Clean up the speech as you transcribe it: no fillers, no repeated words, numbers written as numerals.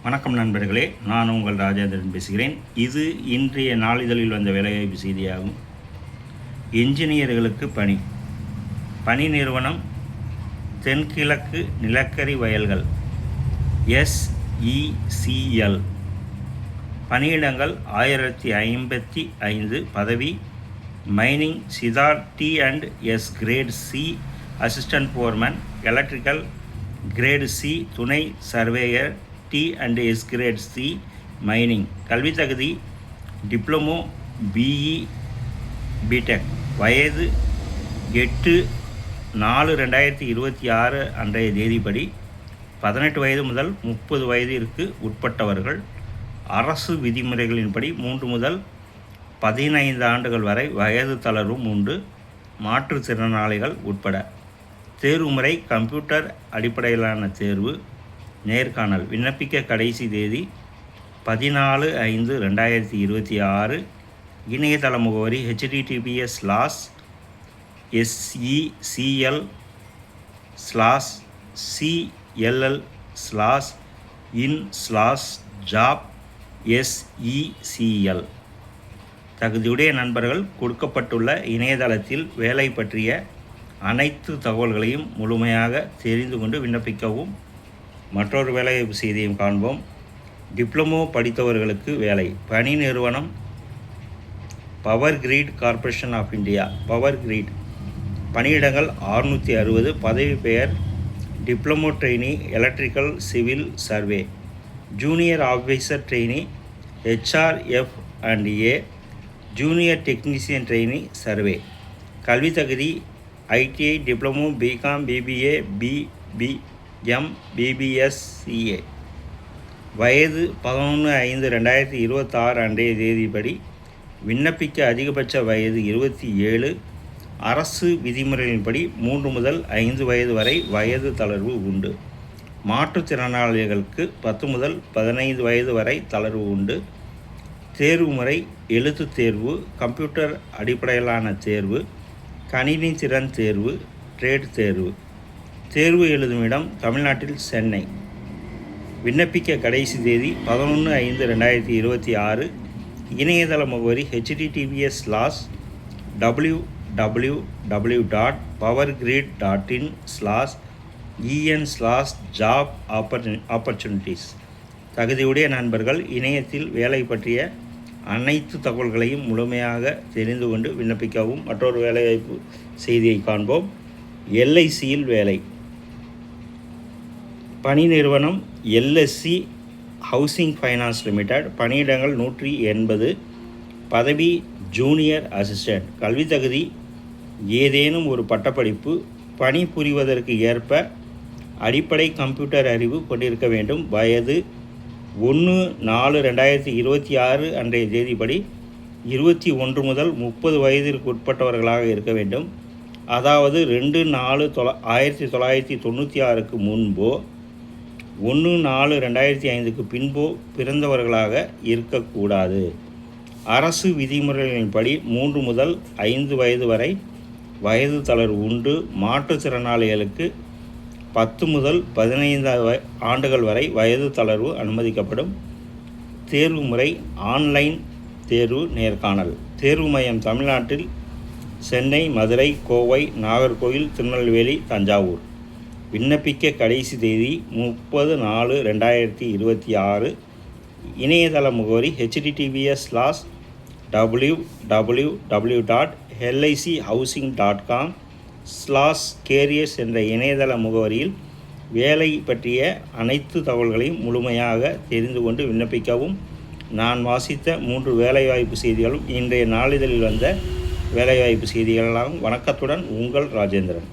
வணக்கம் நண்பர்களே, நான் உங்கள் ராஜேந்திரன் பேசுகிறேன். இது இன்றைய நாளிதழில் வந்த வேலைவாய்ப்பு செய்தியாகும். என்ஜினியர்களுக்கு பணி நிறுவனம் தென்கிழக்கு நிலக்கரி வயல்கள் SECL. பணியிடங்கள் 1055. பதவி mining sirdar T&S grade C assistant foreman, electrical grade C துணை surveyor, T&S grade C mining. கல்வி தகுதி டிப்ளமோ, BE, BTech. வயது 8/4/2026 அன்றைய தேதிப்படி 18 வயது முதல் 30 வயதிற்கு உட்பட்டவர்கள். அரசு விதிமுறைகளின்படி 3 முதல் 15 ஆண்டுகள் வரை வயது தளர்வும் உண்டு. மாற்றுத்திறனாளிகள் உட்பட. தேர்வுமுறை கம்ப்யூட்டர் அடிப்படையிலான தேர்வு. நேர்காணல். விண்ணப்பிக்க கடைசி தேதி 14/5/2026. இணையதள முகவரி https://secl/in/job/SECL. தகுதியுடைய நண்பர்கள் கொடுக்கப்பட்டுள்ள இணையதளத்தில் வேலை பற்றிய அனைத்து தகவல்களையும் முழுமையாக தெரிந்து கொண்டு விண்ணப்பிக்கவும். மற்றொரு வேலைவாய்ப்பு செய்தியும் காண்போம். டிப்ளமோ படித்தவர்களுக்கு வேலை. பணி நிறுவனம் power grid corporation of India. Power grid. பணியிடங்கள் 660. பதவி பெயர் diploma trainee electrical civil survey, junior officer trainee HRF&A, junior technician trainee survey. கல்வி தகுதி ITI, diploma, BCom, BBA, BBM, BBS, CA. வயது 11/5/2026 அன்றைய தேதிப்படி விண்ணப்பிக்க அதிகபட்ச வயது 27. அரசு விதிமுறைகளின்படி 3 முதல் 5 வயது வரை வயது தளர்வு உண்டு. மாற்றுத்திறனாளிகளுக்கு 10 முதல் 15 வயது வரை தளர்வு உண்டு. தேர்வு முறை எழுத்துத் தேர்வு, கம்ப்யூட்டர் அடிப்படையிலான தேர்வு, கணினி திறன் தேர்வு, ட்ரேட் தேர்வு. தேர்வு எழுதும் இடம் தமிழ்நாட்டில் சென்னை. விண்ணப்பிக்க கடைசி தேதி 11/5/2026. இணையதள முகவரி https://www.powergrid.in/en/job-opportunities. தகுதியுடைய நண்பர்கள் இணையத்தில் வேலை பற்றிய அனைத்து தகவல்களையும் முழுமையாக தெரிந்து கொண்டு விண்ணப்பிக்கவும். மற்றொரு வேலைவாய்ப்பு செய்தியை காண்போம். LICயில் வேலை. பணி நிறுவனம் LSC ஹவுசிங் ஃபைனான்ஸ் லிமிடெட். பணியிடங்கள் 180. பதவி ஜூனியர் அசிஸ்டன்ட். கல்வி தகுதி ஏதேனும் ஒரு பட்டப்படிப்பு. பணி புரிவதற்கு ஏற்ப அடிப்படை கம்ப்யூட்டர் அறிவு கொண்டிருக்க வேண்டும். வயது 1/4/2026 அன்றைய தேதிப்படி 21 முதல் 30 வயதிற்கு உட்பட்டவர்களாக இருக்க வேண்டும். அதாவது 2/4/1996க்கு முன்போ 1/4/2005க்கு பின்போ பிறந்தவர்களாக இருக்கக்கூடாது. அரசு விதிமுறைகளின்படி 3 முதல் 5 வயது வரை வயது தளர்வு உண்டு. மாற்றுத்திறனாளிகளுக்கு 10 முதல் 15 ஆண்டுகள் வரை வயது தளர்வு அனுமதிக்கப்படும். தேர்வு முறை ஆன்லைன் தேர்வு. நேர்காணல். தேர்வு மையம் தமிழ்நாட்டில் சென்னை, மதுரை, கோவை, நாகர்கோவில், திருநெல்வேலி, தஞ்சாவூர். விண்ணப்பிக்க கடைசி தேதி 30/4/2026. இணையதள முகவரி https://www.lichousing.com/careers என்ற இணையதள முகவரியில் வேலை பற்றிய அனைத்து தகவல்களையும் முழுமையாக தெரிந்து கொண்டு விண்ணப்பிக்கவும். நான் வாசித்த 3 வேலைவாய்ப்பு செய்திகளும் இன்றைய நாளிதழில் வந்த வேலைவாய்ப்பு செய்திகளாகும். வணக்கத்துடன் உங்கள் ராஜேந்திரன்.